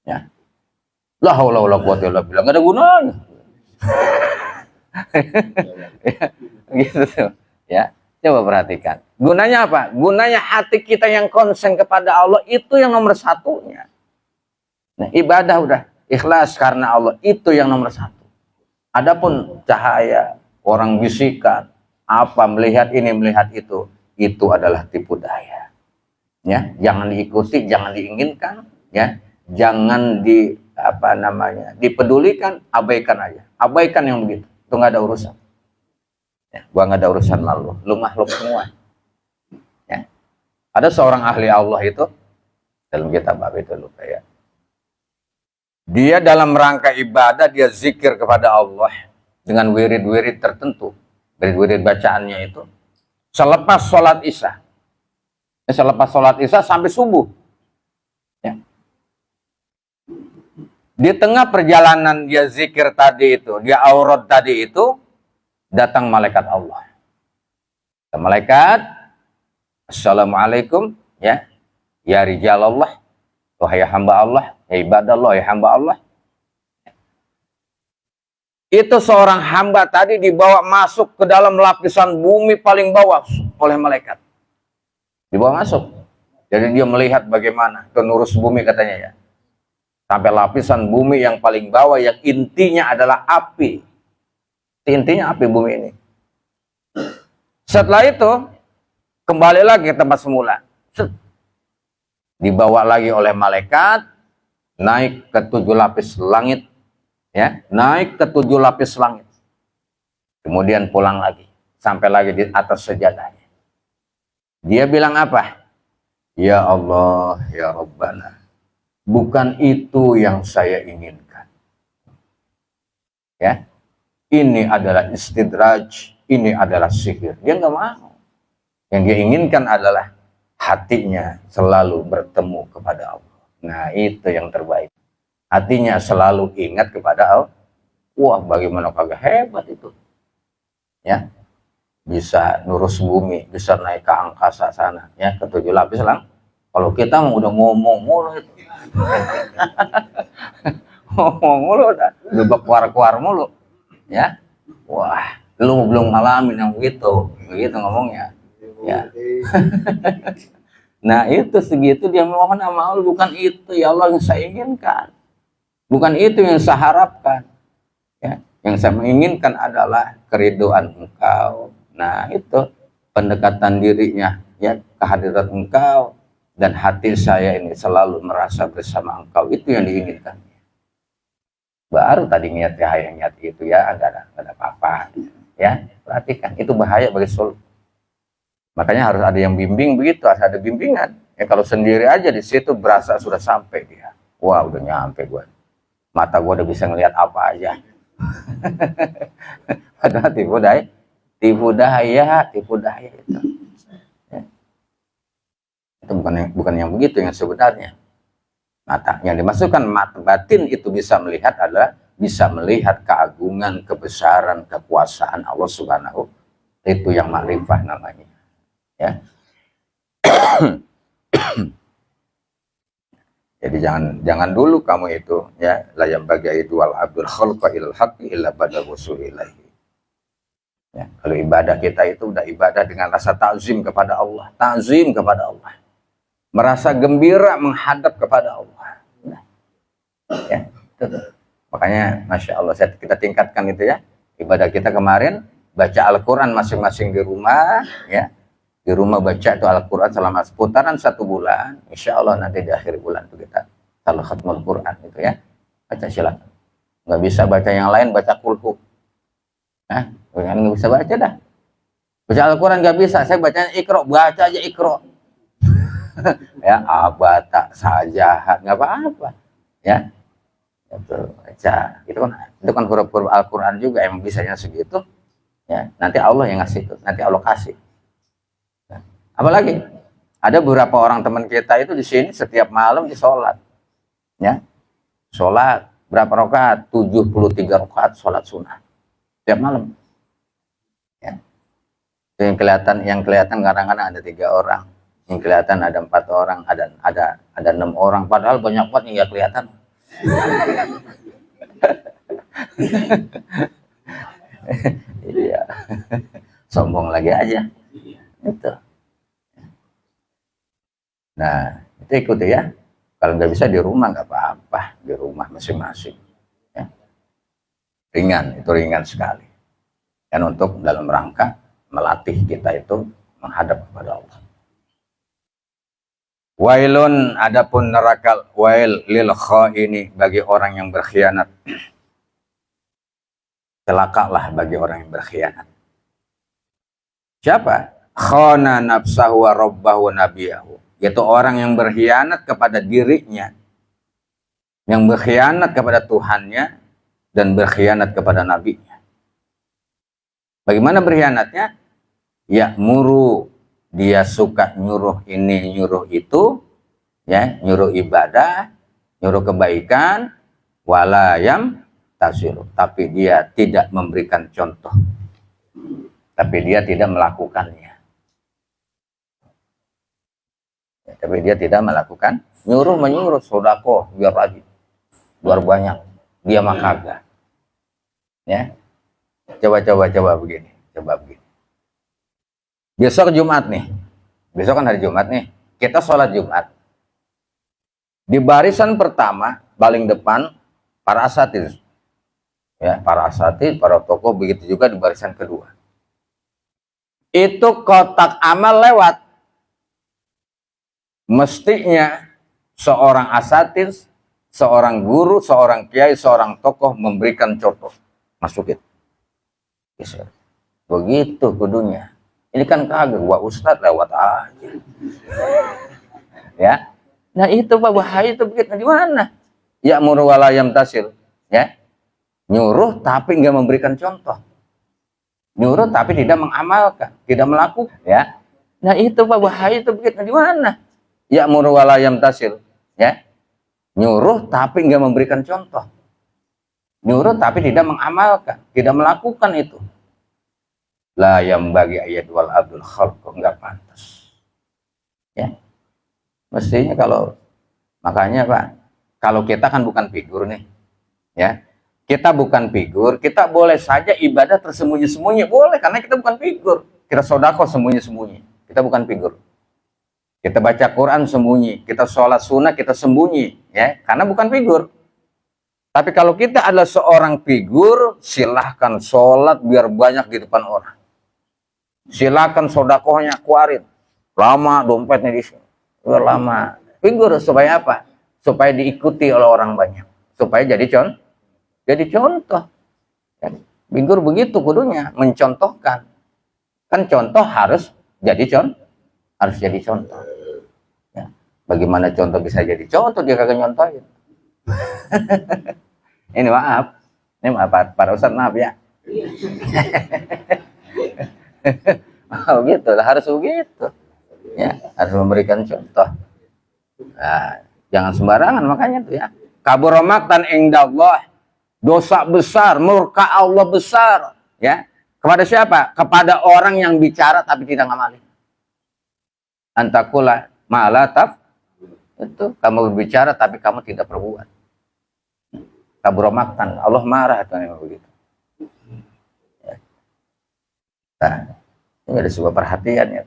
ya. La haula wala quwwata illa billah, nggak ada gunanya. Gitu tuh, ya. Coba perhatikan. Gunanya apa? Gunanya hati kita yang konsen kepada Allah, itu yang nomor satunya. Nah, ibadah udah ikhlas karena Allah, itu yang nomor satu. Adapun cahaya, orang bisikan, apa, melihat ini, melihat itu adalah tipu daya. Ya, jangan diikuti, jangan diinginkan, ya. Jangan dipedulikan, abaikan aja. Abaikan yang begitu. Itu nggak ada urusan. Ya, gua nggak ada urusan lalu, lu makhluk semua. Ya. Ada seorang ahli Allah itu dalam kitab apa itu lupa ya. Dia dalam rangka ibadah, dia zikir kepada Allah dengan wirid-wirid tertentu. Wirid-wirid bacaannya itu selepas sholat isya. Selepas sholat isya sampai subuh. Ya. Di tengah perjalanan dia zikir tadi itu, dia aurat tadi itu, datang malaikat Allah. Malaikat, assalamualaikum, ya, ya rijal Allah, wahai hamba Allah, ya ibadah Allah, ya hamba Allah. Itu seorang hamba tadi dibawa masuk ke dalam lapisan bumi paling bawah oleh malaikat. Dibawa masuk. Jadi dia melihat bagaimana penurus bumi katanya ya. Sampai lapisan bumi yang paling bawah yang intinya adalah api. Intinya api bumi ini. Setelah itu kembali lagi ke tempat semula. Dibawa lagi oleh malaikat, naik ke 7 lapis langit, ya, naik ke 7 lapis langit. Kemudian pulang lagi, sampai lagi di atas sejadahnya. Dia bilang apa? Ya Allah, ya Rabbana, bukan itu yang saya inginkan. Ya, ini adalah istidraj, ini adalah sihir. Dia nggak mau. Yang dia inginkan adalah hatinya selalu bertemu kepada Allah. Nah, itu yang terbaik. Hatinya selalu ingat kepada Allah. Wah, bagaimana kagak hebat itu. Ya, bisa nurus bumi, bisa naik ke angkasa sana, ya, ke 7 lapis lang. Kalau kita mau udah ngomong mulu itu. Ngomong mulu udah berkuar-kuar mulu. Ya, wah, lu belum ngalamin yang begitu ngomongnya, ya. Nah, itu segitu dia mohon sama Allah, bukan itu ya Allah yang saya inginkan, bukan itu yang saya harapkan, ya. Yang saya menginginkan adalah keridhaan Engkau. Nah, itu pendekatan dirinya, ya, kehadiran Engkau, dan hati saya ini selalu merasa bersama Engkau, itu yang diinginkan. Baru tadi niat itu ya, ada apa-apa, ya. Perhatikan, itu bahaya bagi suluk. Makanya harus ada yang bimbing begitu, harus ada bimbingan. Ya, kalau sendiri aja di situ berasa sudah sampai dia. Wah, udah nyampe gua. Mata gua udah bisa ngelihat apa aja. Padahal tipu daya itu. Ya. Itu bukan yang begitu yang sebenarnya. Mata yang dimasukkan mata batin itu bisa melihat adalah bisa melihat keagungan, kebesaran, kekuasaan Allah Subhanahu. Itu yang makrifah namanya, ya. Jadi jangan dulu kamu itu, ya, la yambagi idwal abdul khalqa ilal haqqi illa bada wusulillahi. Ya, kalau ibadah kita itu udah ibadah dengan rasa ta'zim kepada Allah, ta'zim kepada Allah. Merasa gembira menghadap kepada Allah. Ya, itu. Makanya Masya Allah kita tingkatkan itu ya ibadah kita kemarin, baca Al-Quran masing-masing di rumah, ya, di rumah baca itu Al-Quran selama seputaran 1 bulan, insya Allah nanti di akhir bulan itu kita kalau khatmul Quran itu ya, baca silakan. Nggak bisa baca yang lain, baca kulhu. Nah, nggak bisa baca dah. Baca Al-Quran nggak bisa, saya bacanya Iqra, baca aja Iqra. Ya, abata saja, nggak apa-apa. Ya, itu baca. Itu kan huruf-huruf Al-Quran juga, emang bisanya segitu. Ya, nanti Allah yang ngasih itu, nanti Allah kasih. Nah, apalagi ada beberapa orang teman kita itu di sini setiap malam di sholat, ya, sholat berapa rakaat? 73 rakaat sholat sunnah setiap malam. Ya. Itu yang kelihatan kadang-kadang ada 3 orang, yang kelihatan ada 4 orang, ada 6 orang, padahal banyak banget yang nggak kelihatan. Iya, sombong lagi aja. Itu. Nah, itu ikuti ya. Kalau nggak bisa di rumah nggak apa-apa, di rumah masing-masing. Ya. Ringan, itu ringan sekali. Dan untuk dalam rangka melatih kita itu menghadap kepada Allah. Wailun, adapun neraka wail lil khaini, bagi orang yang berkhianat. Celakalah bagi orang yang berkhianat. Siapa? Khana nafsahu wa rabbahu wa nabiyahu. Yaitu orang yang berkhianat kepada dirinya, yang berkhianat kepada Tuhannya, dan berkhianat kepada nabinya. Bagaimana berkhianatnya? Ya muru, dia suka nyuruh ini, nyuruh itu, ya, nyuruh ibadah, nyuruh kebaikan, walayam tasiru, tapi dia tidak memberikan contoh, tapi dia tidak melakukannya. Tapi dia tidak melakukan, menyuruh sodako biar rajin, biar banyak, dia mah kagak. Ya, coba begini. Besok Jumat nih, besok kan hari Jumat nih, kita sholat Jumat. Di barisan pertama, paling depan, para asatidz, ya, para asatidz, para tokoh, begitu juga di barisan kedua. Itu kotak amal lewat. Mestinya seorang asatidz, seorang guru, seorang kiai, seorang tokoh memberikan contoh. Masukin. Begitu kudunya. Ini kan kagak, gua ustadz lewat aja. Ya. Nah itu Pak, bahaya itu begitu. Di mana? Ya muru walayam tasil. Ya. Nyuruh tapi nggak memberikan contoh. Nyuruh tapi tidak mengamalkan, tidak melakukan. Ya. Nah itu Pak, bahaya itu begitu. Di mana? Ya muru walayam tasil, ya, nyuruh tapi nggak memberikan contoh, nyuruh tapi tidak mengamalkan, tidak melakukan itu. La yang bagi ayat wal abdul khalq, nggak pantas. Ya, mestinya makanya Pak, kalau kita kan bukan figur nih, ya, kita bukan figur, kita boleh saja ibadah tersembunyi-sembunyi, boleh, karena kita bukan figur, kita sodako sembunyi-sembunyi, kita bukan figur. Kita baca Quran sembunyi, kita sholat sunnah kita sembunyi, ya, karena bukan figur. Tapi kalau kita adalah seorang figur, silahkan sholat biar banyak di depan orang. Silahkan sodakohnya kuarit, lama dompetnya di sini, biar lama. Figur supaya apa? Supaya diikuti oleh orang banyak, supaya jadi contoh. Figur begitu kudunya, mencontohkan. Kan contoh harus jadi contoh. Ya. Bagaimana contoh bisa jadi contoh, dia kagak nyontohin. Ini maaf para ustadz, maaf ya. Oh gitu lah, harus begitu. Ya, harus memberikan contoh. Nah, jangan sembarangan makanya tuh ya. Kabura maqtan indallah, dosa besar, murka Allah besar, ya. Kepada siapa? Kepada orang yang bicara tapi tidak ngamalin. Antakula malataf, itu kamu berbicara tapi kamu tidak perbuat. Kabura maqtan, Allah marah tuh yang begitu. Ya. Nah, ini ada sebuah perhatian ya.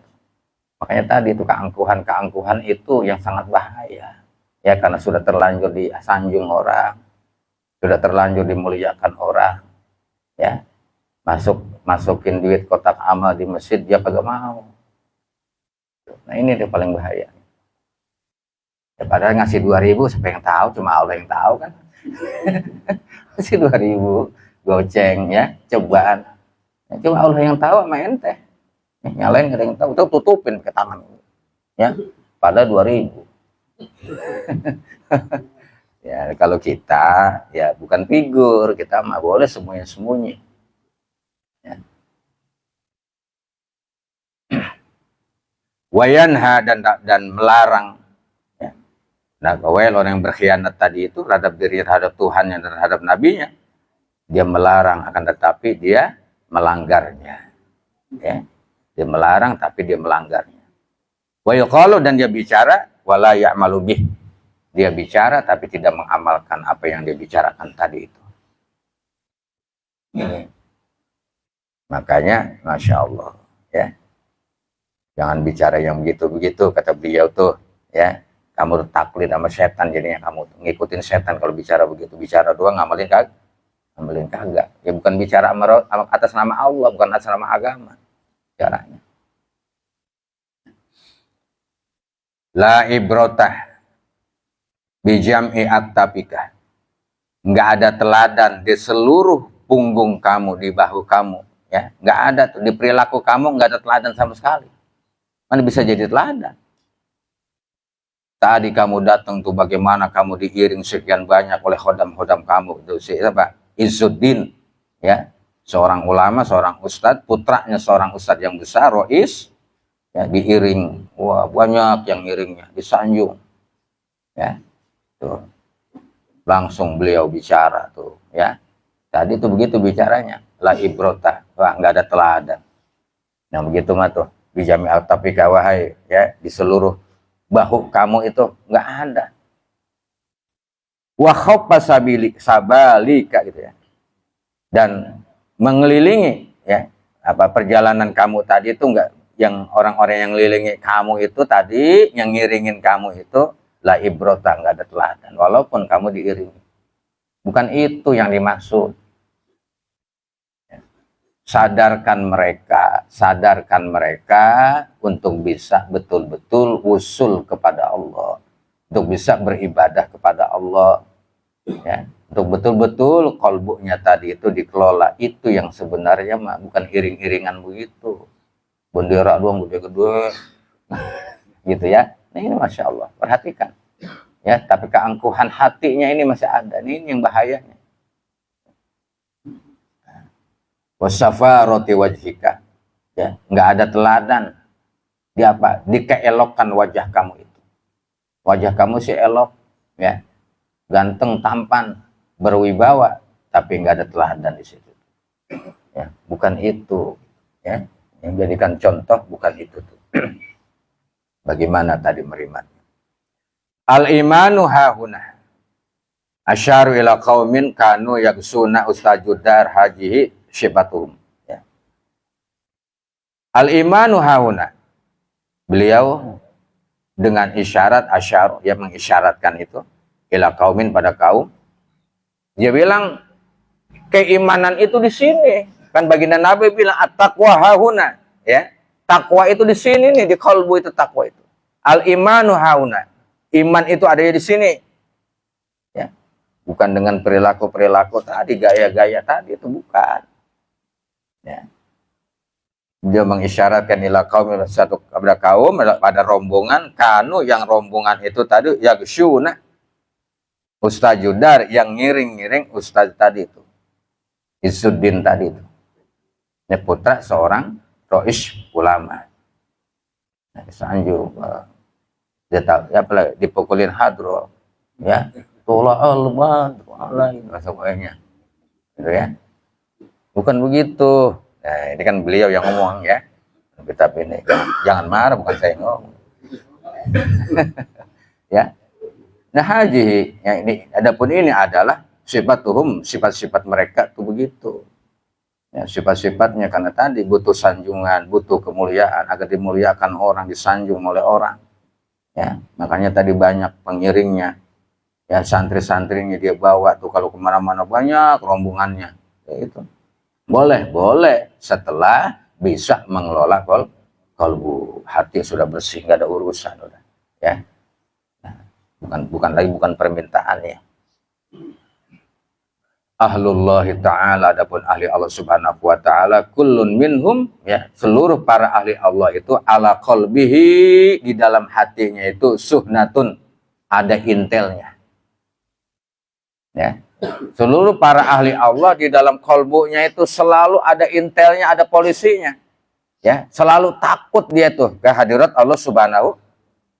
Makanya tadi itu keangkuhan itu yang sangat bahaya. Ya, karena sudah terlanjur disanjung orang, sudah terlanjur dimuliakan orang. Ya. Masukin duit kotak amal di masjid dia kagak mau. Nah ini yang paling bahaya. Ya, padahal ngasih 2.000 siapa yang tahu, cuma Allah yang tahu kan. Ngasih 2.000 goceng ya, cobaan. Ya, cuma Allah yang tahu sama ente. Yang lain nggak ada yang tahu, tuh tutupin pakai tangan. Ya, pada 2.000. Ya kalau kita ya bukan figur, kita mah boleh sembunyi-sembunyi. Ya. Wayanha dan melarang. Ya. Nah, orang yang berkhianat tadi itu terhadap diri, terhadap Tuhannya, terhadap nabinya, dia melarang, akan tetapi dia melanggarnya. Ya. Dia melarang tapi dia melanggarnya. Wa yuqalu, dan dia bicara wala ya'malu bih. Dia bicara tapi tidak mengamalkan apa yang dia bicarakan tadi itu. Ini. Makanya Masya Allah ya. Jangan bicara yang begitu-begitu, kata beliau tuh ya. Kamu taklid sama setan, jadinya kamu ngikutin setan kalau bicara begitu. Bicara doang, ngamalin kagak. Ngamalin kagak. Ya bukan bicara atas nama Allah, bukan atas nama agama. Caranya. La ibrotah bijam'i at-tapika. Nggak ada teladan di seluruh punggung kamu, di bahu kamu. Ya, nggak ada tuh. Di perilaku kamu nggak ada teladan sama sekali. Mana bisa jadi teladan? Tadi kamu datang tuh bagaimana kamu diiring sekian banyak oleh khodam-khodam kamu. Itu siapa? Izzuddin. Ya, seorang ulama, seorang ustadz, putranya seorang ustadz yang besar, Rois. Ya, diiring. Wah, banyak yang iringnya, disanjung. Ya, tuh. Langsung beliau bicara tuh. Ya, tadi tuh begitu bicaranya. La ibrotah. Wah, nggak ada teladan. Nah, begitu mah tuh. Bijami al-tapika wahai, ya, di seluruh bahu kamu itu nggak ada. Wa khawfa sabalika gitu ya. Dan mengelilingi ya, apa perjalanan kamu tadi itu enggak, yang orang-orang yang ngelilingi kamu itu tadi, yang ngiringin kamu itu la ibrota, enggak ada teladan walaupun kamu diiringi. Bukan itu yang dimaksud. Sadarkan mereka untuk bisa betul-betul usul kepada Allah, untuk bisa beribadah kepada Allah, ya, untuk betul-betul kolbunya tadi itu dikelola. Itu yang sebenarnya mah bukan iring-iringan begitu, bendera doang gede-gede, gitu ya. Nah ini Masya Allah, perhatikan, ya. Tapi keangkuhan hatinya ini masih ada. Ini yang bahayanya. Wasafaroti wajhika, ya, nggak ada teladan di apa, di keelokan wajah kamu itu. Wajah kamu sih elok, ya, ganteng, tampan, berwibawa, tapi nggak ada teladan di situ. Ya, bukan itu, ya, yang jadikan contoh bukan itu tuh. Bagaimana tadi merimatnya? Al imanu hahuna. Asyaru ila qaumin kanu yaksuna ustajudar hajihi syibatuhum. Ya. Al-imanu hauna. Beliau dengan isyarat asyar, yang mengisyaratkan itu ila qaumin, pada kaum. Dia bilang keimanan itu di sini. Kan baginda Nabi bilang at-taqwa hauna, ya. Takwa itu di sini nih, di kalbu itu takwa itu. Al-imanu hauna. Iman itu ada di sini. Ya. Bukan dengan perilaku-perilaku tadi, gaya-gaya tadi, itu bukan. Ya. Dia mengisyaratkan ila kaum, satu kepada kaum, pada rombongan kanu, yang rombongan itu tadi yagsyuna ustajudar, yang ngiring-ngiring ustaz tadi itu, Izzuddin tadi itu. Ini putra seorang rois ulama. Nah, disanjung, dia tahu ya, dipukulin hadro, ya, tola al-badr alaihi wasallama, gitu ya. Bukan begitu. Nah, ini kan beliau yang ngomong ya. Tapi ini jangan marah, bukan saya ngomong. Ya. Nah, haji yang ini, adapun ini adalah sifatuhum, sifat-sifat mereka tuh begitu. Ya, sifat-sifatnya karena tadi butuh sanjungan, butuh kemuliaan, agar dimuliakan orang, disanjung oleh orang. Ya, makanya tadi banyak pengiringnya. Ya, santri-santrinya dia bawa tuh kalau kemana-mana banyak rombongannya. Ya, itu. Boleh setelah bisa mengelola kalbu, hati sudah bersih, nggak ada urusan udah, ya. Bukan permintaan ya. Ahlullahi ta'ala, adapun ahli Allah subhanahu wa ta'ala, kullun minhum, ya, seluruh para ahli Allah itu ala qalbihi, di dalam hatinya itu suhnatun, ada intelnya, ya. Seluruh para ahli Allah di dalam kolbunya itu selalu ada intelnya, ada polisinya, ya. Selalu takut dia tuh ke hadirat Allah subhanahu,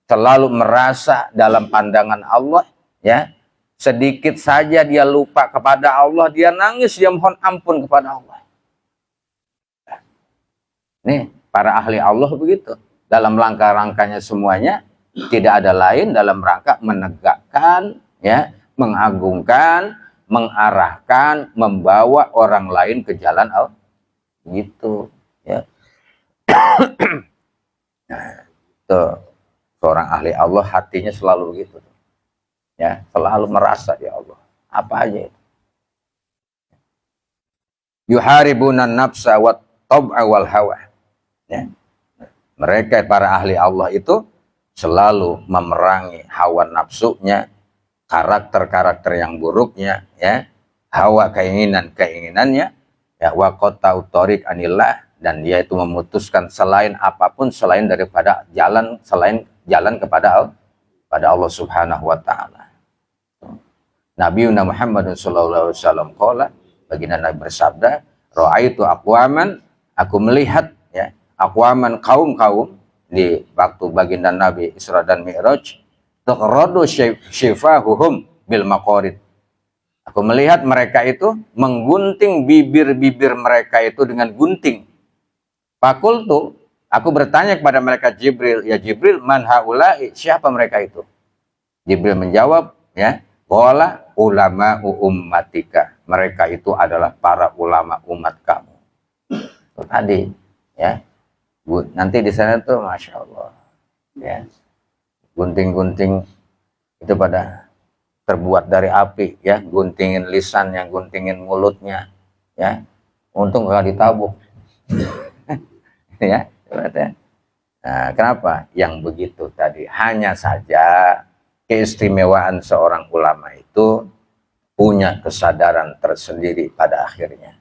selalu merasa dalam pandangan Allah, ya. Sedikit saja dia lupa kepada Allah, dia nangis, dia mohon ampun kepada Allah. Nih, para ahli Allah begitu. Dalam rangka-rangkanya semuanya, tidak ada lain dalam rangka menegakkan, ya, mengagungkan, mengarahkan, membawa orang lain ke jalan Allah. Gitu, ya. Nah, tuh, seorang ahli Allah hatinya selalu begitu. Ya, selalu merasa ya Allah, apa aja itu. Yuharibuna nafsa wa tab'a wal hawa. Ya. Mereka para ahli Allah itu selalu memerangi hawa nafsunya, karakter-karakter yang buruknya, ya, hawa keinginannya, ya, wa qata'u thariq anillah, dan dia itu memutuskan selain apapun selain daripada selain jalan kepada Allah Subhanahu wa taala. Nabi Muhammad sallallahu alaihi wasallam qala, baginda Nabi bersabda, ra'aitu aqwaman, aku melihat, ya, aqwaman, kaum-kaum di waktu baginda Nabi Isra dan Mi'raj, taqradu syifahuhum bil maqarid. Aku melihat mereka itu menggunting bibir-bibir mereka itu dengan gunting. Fakultu, aku bertanya kepada mereka Jibril, ya Jibril, man haula'i, siapa mereka itu? Jibril menjawab, ya, qala ulama ummatika, mereka itu adalah para ulama umat kamu. Itu tadi, ya. Nanti di sana tuh masya Allah, ya, gunting-gunting itu pada terbuat dari api, ya, guntingin lisannya, guntingin mulutnya, ya, untung gak ditabuk. Ya, nah, kenapa? Yang begitu tadi, hanya saja keistimewaan seorang ulama itu punya kesadaran tersendiri pada akhirnya.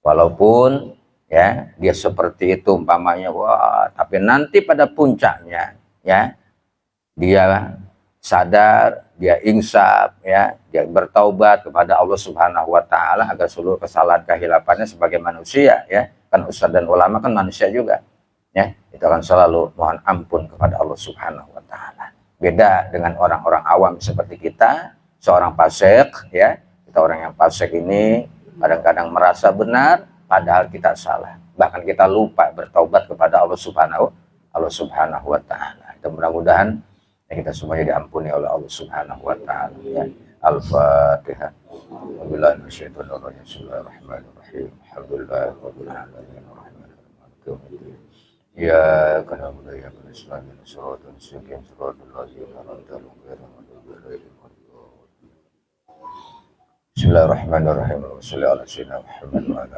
Walaupun, ya, dia seperti itu umpamanya, wah, tapi nanti pada puncaknya, ya, dia sadar, dia insaf, ya, dia bertaubat kepada Allah Subhanahu wa taala agar seluruh kesalahan kehilafannya sebagai manusia, ya. Kan ustadz dan ulama kan manusia juga, ya. Itu akan selalu mohon ampun kepada Allah Subhanahu wa taala. Beda dengan orang-orang awam seperti kita, seorang fasik, ya. Kita orang yang fasik ini kadang-kadang merasa benar padahal kita salah. Bahkan kita lupa bertaubat kepada Allah Subhanahu wa taala. Dan mudah-mudahan ya, kita semuanya diampuni oleh Allah Subhanahu wa taala, ya. Al-Fatihah. Wabillahi minasyaitonir rajim. Bismillahirrahmanirrahim. Alhamdulillahirabbil alamin. Ya kana budaya Islam yang suratul syukur suratul ladzina an'amta alaihim. Bismillahirrahmanirrahim. Wassallallahu ala sayyidina Muhammad wa ala